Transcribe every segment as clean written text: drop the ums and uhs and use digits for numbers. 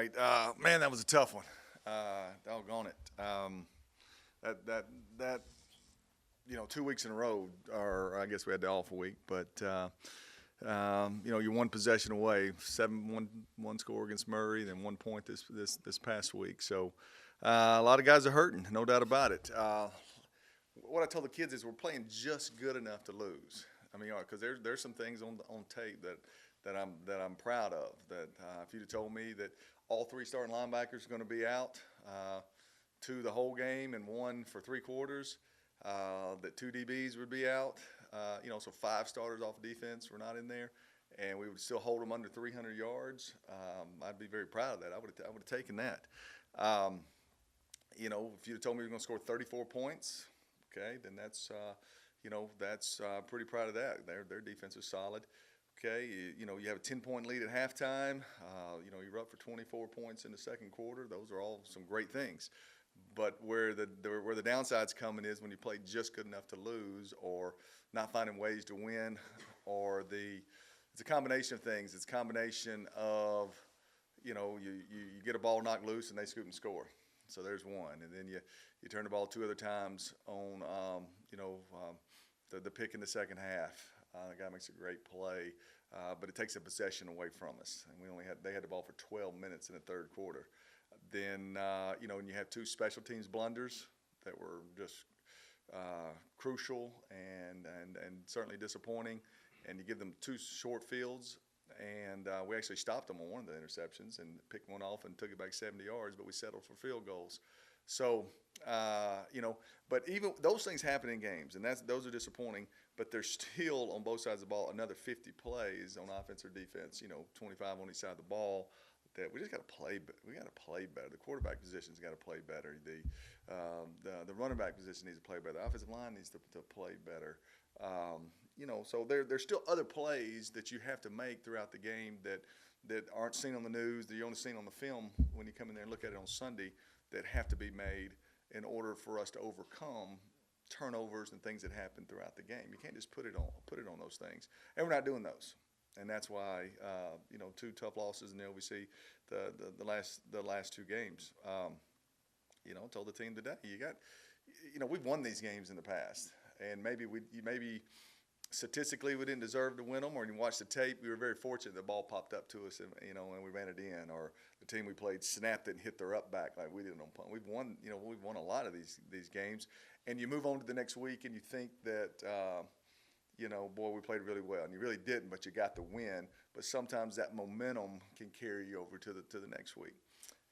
right. Man, that was a tough one. Doggone it. That 2 weeks in a row, or I guess we had the awful week, but you're one possession away, one score against Murray, then 1 point this past week. So a lot of guys are hurting, no doubt about it. What I told the kids is we're playing just good enough to lose. I mean, because there's some things on tape that I'm proud of. That if you'd have told me that all three starting linebackers are going to be out, two the whole game and one for 3 quarters, that two DBs would be out, so 5 starters off defense were not in there, and we would still hold them under 300 yards. I'd be very proud of that. I would have taken that. If you'd have told me we were going to score 34 points, okay, then that's pretty proud of that. Their defense is solid. Okay, you have a 10-point lead at halftime. You're up for 24 points in the second quarter. Those are all some great things. But where the downside's coming is when you play just good enough to lose, or not finding ways to win, or it's a combination of things. It's a combination of you get a ball knocked loose and they scoop and score. So there's one, and then you turn the ball 2 other times on the pick in the second half. The guy makes a great play, but it takes a possession away from us. And they had the ball for 12 minutes in the third quarter. Then and you have 2 special teams blunders that were just crucial and certainly disappointing. And you give them 2 short fields, and we actually stopped them on one of the interceptions and picked one off and took it back 70 yards, but we settled for field goals. So, but even those things happen in games, and those are disappointing. But there's still on both sides of the ball another 50 plays on offense or defense. 25 on each side of the ball. That we just got to play. We got to play better. The quarterback position's got to play better. The running back position needs to play better. The offensive line needs to play better. So there's still other plays that you have to make throughout the game that aren't seen on the news, that you're only seen on the film when you come in there and look at it on Sunday, that have to be made in order for us to overcome turnovers and things that happen throughout the game. You can't just put it on those things, and we're not doing those. And that's why 2 tough losses in the OVC the last 2 games. I told the team today, we've won these games in the past, and maybe statistically we didn't deserve to win them, or when you watch the tape, we were very fortunate the ball popped up to us and we ran it in, or the team we played snapped it and hit their up back like we did on punt. We've won a lot of these games, and you move on to the next week and you think that boy, we played really well, and you really didn't, but you got the win. But sometimes that momentum can carry you over to the next week.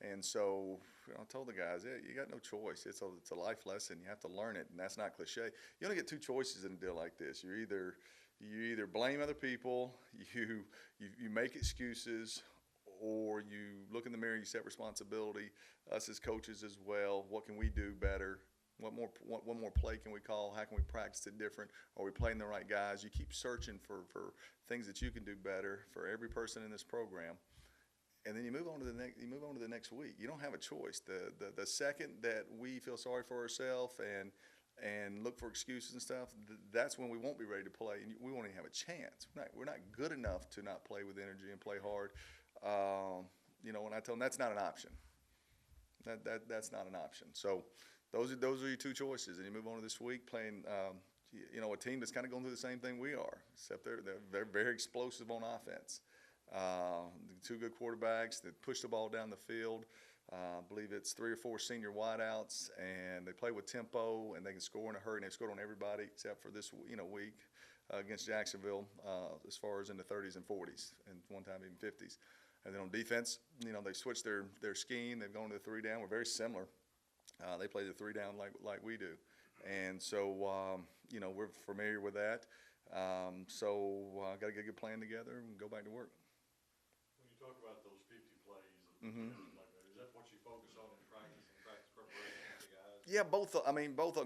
And so I told the guys, you got no choice. It's a life lesson. You have to learn it, and that's not cliche. You only get 2 choices in a deal like this. You either blame other people, you make excuses, or you look in the mirror, you set responsibility. Us as coaches as well. What can we do better? What more play can we call? How can we practice it different? Are we playing the right guys? You keep searching for things that you can do better for every person in this program, and then you move on to the next week. You don't have a choice. The second that we feel sorry for ourselves and look for excuses and stuff, that's when we won't be ready to play, and we won't even have a chance. We're not good enough to not play with energy and play hard. When I tell them that's not an option. That's not an option. So. Those are your 2 choices, and you move on to this week playing, a team that's kind of going through the same thing we are, except they're very explosive on offense. 2 good quarterbacks that push the ball down the field. I believe it's 3 or 4 senior wideouts, and they play with tempo, and they can score in a hurry. And they've scored on everybody except for this week against Jacksonville, as far as in the 30s and 40s, and one time even 50s. And then on defense, they switched their scheme. They've gone to the 3 down. We're very similar. They play the 3 down like we do, and so we're familiar with that. So got to get a good plan together and go back to work. When you talk about those 50 plays, like that, is that what you focus on in practice preparation with the guys? Yeah, both.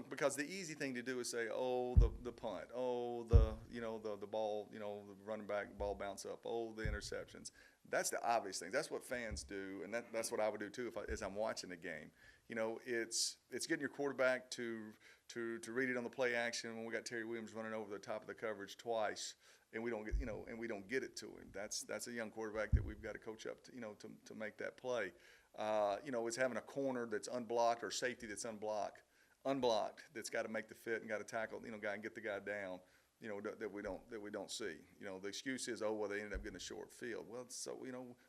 Because the easy thing to do is say, the punt, the ball, the running back ball bounce up, the interceptions. That's the obvious thing. That's what fans do, and that's what I would do too as I'm watching the game. It's getting your quarterback to to read it on the play action when we got Terry Williams running over the top of the coverage twice, and we don't get it to him. That's a young quarterback that we've got to coach up to to make that play. It's having a corner that's unblocked or safety that's unblocked that's got to make the fit and got to tackle guy and get the guy down. That we don't see. The excuse is, oh well, they ended up getting a short field. Well, so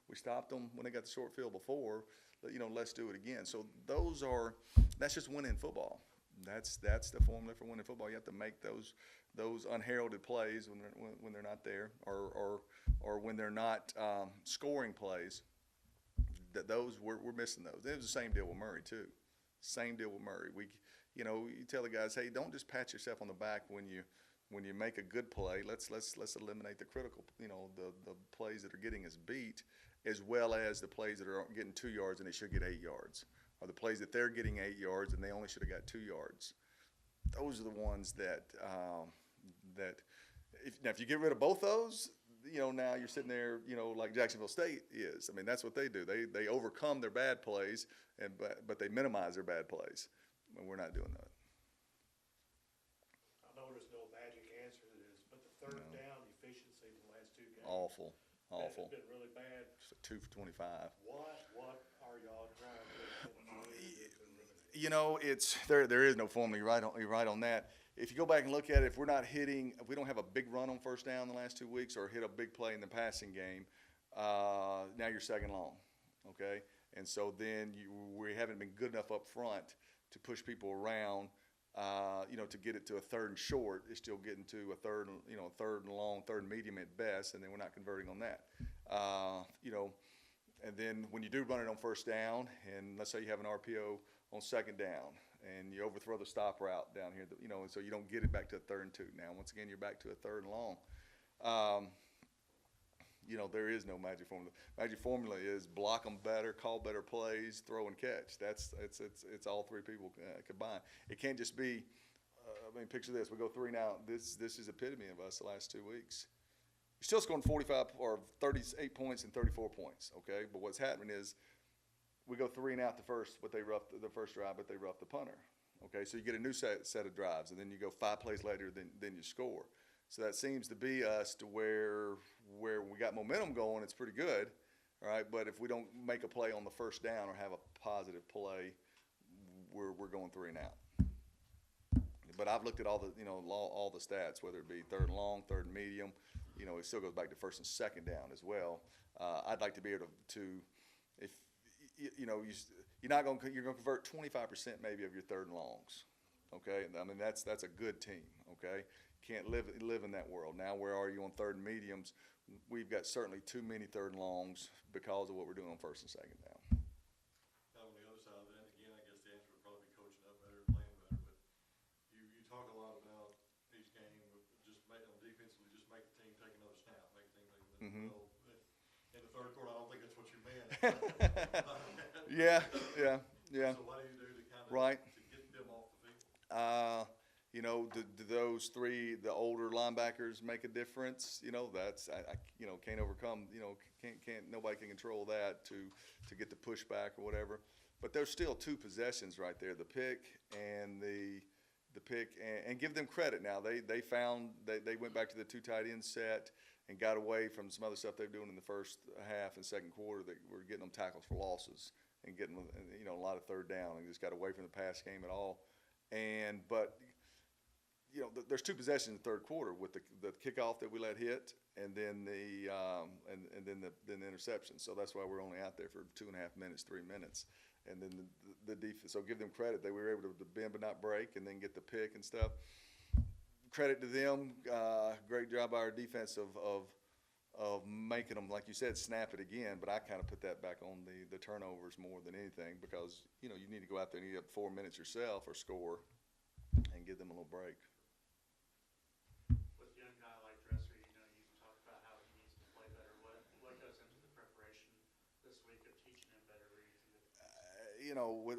we stopped them when they got the short field before. Let's do it again. So that's just winning football. That's the formula for winning football. You have to make those unheralded plays when they're not there, or when they're not scoring plays. Those we're missing those. It was the same deal with Murray too. Same deal with Murray. You tell the guys, hey, don't just pat yourself on the back when you make a good play. Let's eliminate the critical, the plays that are getting us beat, as well as the plays that are getting 2 yards and they should get 8 yards, or the plays that they're getting 8 yards and they only should have got 2 yards. Those are the ones that if you get rid of both those, now you're sitting there, like Jacksonville State is. I mean, that's what they do. They overcome their bad plays, but they minimize their bad plays. And we're not doing that. I know there's no magic answer to this, but the third down efficiency in the last 2 games. Awful. It's been really bad. Just a 2 for 25. What are y'all trying to do? There is no formula. You're right on that. If you go back and look at it, if we don't have a big run on first down the last 2 weeks, or hit a big play in the passing game, now you're second long, okay? And so then we haven't been good enough up front to push people around, to get it to a third and short. It's still getting to a third and long, third and medium at best, and then we're not converting on that. And then when you do run it on first down, and let's say you have an RPO on second down, and you overthrow the stop route down here, and so you don't get it back to a 3rd and 2. Now, once again, you're back to a 3rd and long. There is no magic formula. Magic formula is block them better, call better plays, throw and catch. It's all 3 people combined. It can't just be. Picture this. We go 3 now. This is epitome of us the last 2 weeks. You're still scoring 45 or 38 points and 34 points. Okay, but what's happening is we go 3 and out the first drive, but they rough the punter. Okay, so you get a new set of drives, and then you go 5 plays later, then you score. So that seems to be us to where we got momentum going, it's pretty good, all right? But if we don't make a play on the first down or have a positive play, we're going 3 and out. But I've looked at all the stats, whether it be 3rd and long, 3rd and medium. It still goes back to 1st and 2nd down as well. I'd like to be able to if you're going to convert 25% maybe of your 3rd and longs. Okay, that's a good team. Okay. Can't live in that world. Now, where are you on 3rd and mediums? We've got certainly too many 3rd and longs because of what we're doing on 1st and 2nd down. Now, on the other side of that, again, I guess the answer would probably be coaching up better, playing better. But you talk a lot about each game, defensively, just make the team take another snap, make the team take another. Mm-hmm. Well, in the 3rd quarter, I don't think that's what you meant. Yeah. So what do you do to kind of Right. to get them off the field? Do those 3, the older linebackers, make a difference? That's I can't overcome. Can't nobody can control that to get the pushback or whatever. But there's still 2 possessions right there: the pick and the pick, and give them credit. Now they went back to the 2 tight end set and got away from some other stuff they were doing in the first half and second quarter. That were getting them tackles for losses and getting a lot of 3rd down, and just got away from the pass game at all. But there's 2 possessions in the 3rd quarter with the kickoff that we let hit, and then the interception. So that's why we're only out there for 2.5 minutes, 3 minutes, and then the defense. So give them credit; they were able to bend but not break, and then get the pick and stuff. Credit to them. Great job by our defense of making them, like you said, snap it again. But I kind of put that back on the turnovers more than anything, because you need to go out there and eat up 4 minutes yourself or score, and give them a little break. With a young guy like Dresser, you talked about how he needs to play better. What goes into the preparation this week of teaching him better reads?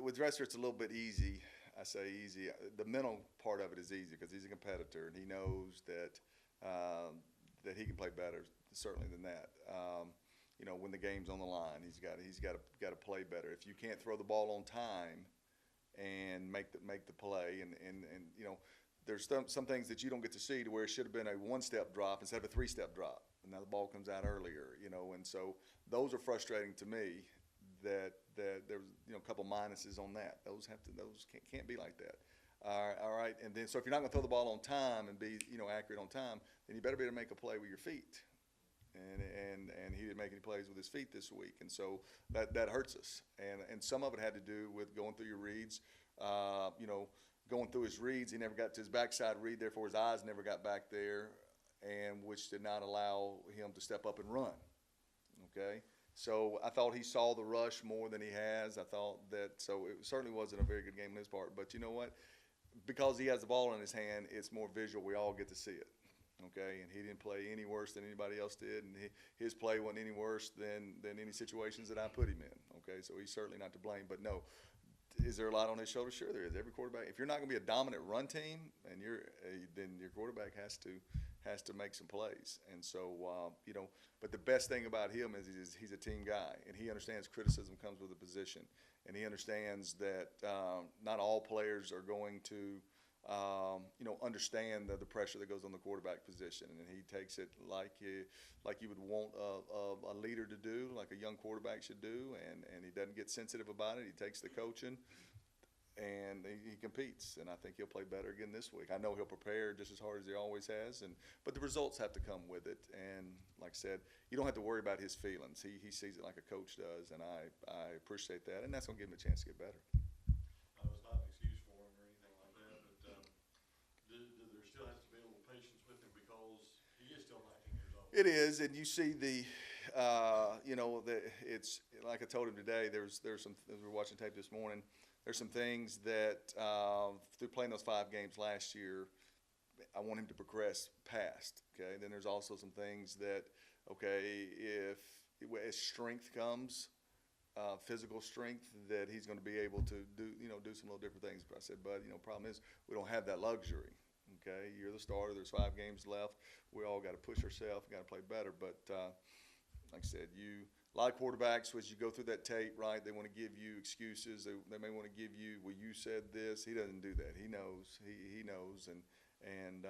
With Dresser, it's a little bit easy. I say easy. The mental part of it is easy because he's a competitor, and he knows that he can play better certainly than that. When the game's on the line, he's got to play better. If you can't throw the ball on time, and make the play. And you know, there's some things that you don't get to see to where it should have been a one-step drop instead of a three-step drop, and now the ball comes out earlier, you know, and so those are frustrating to me. That there was, you know, a couple minuses on that. Those can't be like that. All right, and then so if you're not going to throw the ball on time and be, you know, accurate on time, then you better be able to make a play with your feet. And he didn't make any plays with his feet this week, and so that hurts us. And some of it had to do with going through your reads. You know, going through his reads, he never got to his backside read, therefore his eyes never got back there, and which did not allow him to step up and run. Okay. So I thought he saw the rush more than he has. I thought that, so it certainly wasn't a very good game on his part. But you know what? Because he has the ball in his hand, it's more visual. We all get to see it. Okay, and he didn't play any worse than anybody else did, and his play wasn't any worse than any situations that I put him in. Okay, so he's certainly not to blame. But no, is there a lot on his shoulders? Sure, there is. Every quarterback. If you're not going to be a dominant run team, and then your quarterback has to make some plays. And so you know, but the best thing about him is he's a team guy, and he understands criticism comes with a position, and he understands that not all players are going to you know, understand the pressure that goes on the quarterback position, and he takes it like you would want a leader to do, like a young quarterback should do, and he doesn't get sensitive about it. He takes the coaching, and he competes, and I think he'll play better again this week. I know he'll prepare just as hard as he always has, but the results have to come with it. And like I said, you don't have to worry about his feelings. He sees it like a coach does, and I appreciate that, and that's going to give him a chance to get better. It's not an excuse for him or anything like that, but there still has to be a little patience with him because he is still 19 years old. It is, and you see you know, it's like I told him today. There's some, as we were watching tape this morning, there's some things that through playing those 5 games last year, I want him to progress past. Okay, then there's also some things that, okay, if as strength comes, physical strength, that he's going to be able to do some little different things. But I said, but you know, problem is we don't have that luxury. Okay, you're the starter. There's 5 games left. We all got to push ourselves. Got to play better. But like I said, a lot of quarterbacks, as you go through that tape, right? They want to give you excuses. They may want to give you, well, you said this. He doesn't do that. He knows. He knows, and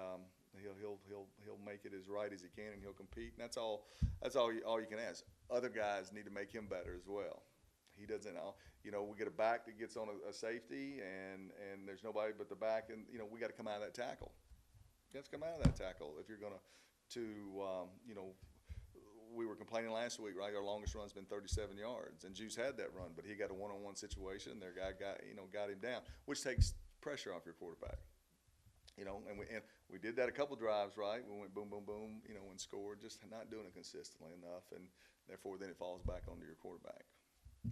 he'll make it as right as he can, and he'll compete. And that's all you can ask. Other guys need to make him better as well. He doesn't know. You know, we get a back that gets on a safety, and there's nobody but the back, and you know, we got to come out of that tackle. You have to come out of that tackle if you're going to you know. We were complaining last week, right? Our longest run's been 37 yards, and Juice had that run, but he got a one-on-one situation. And their guy got him down, which takes pressure off your quarterback. You know, and we did that a couple drives, right? We went boom, boom, boom, you know, and scored, just not doing it consistently enough, and therefore then it falls back onto your quarterback. Are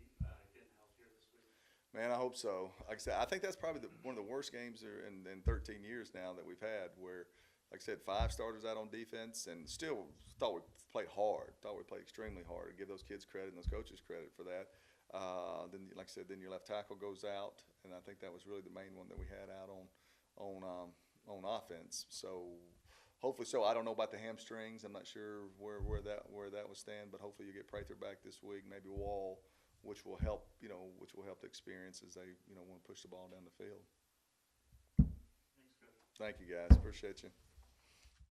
you getting healthier this week? Man, I hope so. Like I said, I think that's probably one of the worst games in 13 years now that we've had, where, like I said, 5 starters out on defense, and still thought we played hard. Thought we played extremely hard. Give those kids credit and those coaches credit for that. Then, like I said, then your left tackle goes out, and I think that was really the main one that we had out on offense. So hopefully, I don't know about the hamstrings. I'm not sure where that would stand, but hopefully you get Prather back this week, maybe Wall, which will help the experience as they want to push the ball down the field. Thanks, Coach. Thank you, guys. Appreciate you.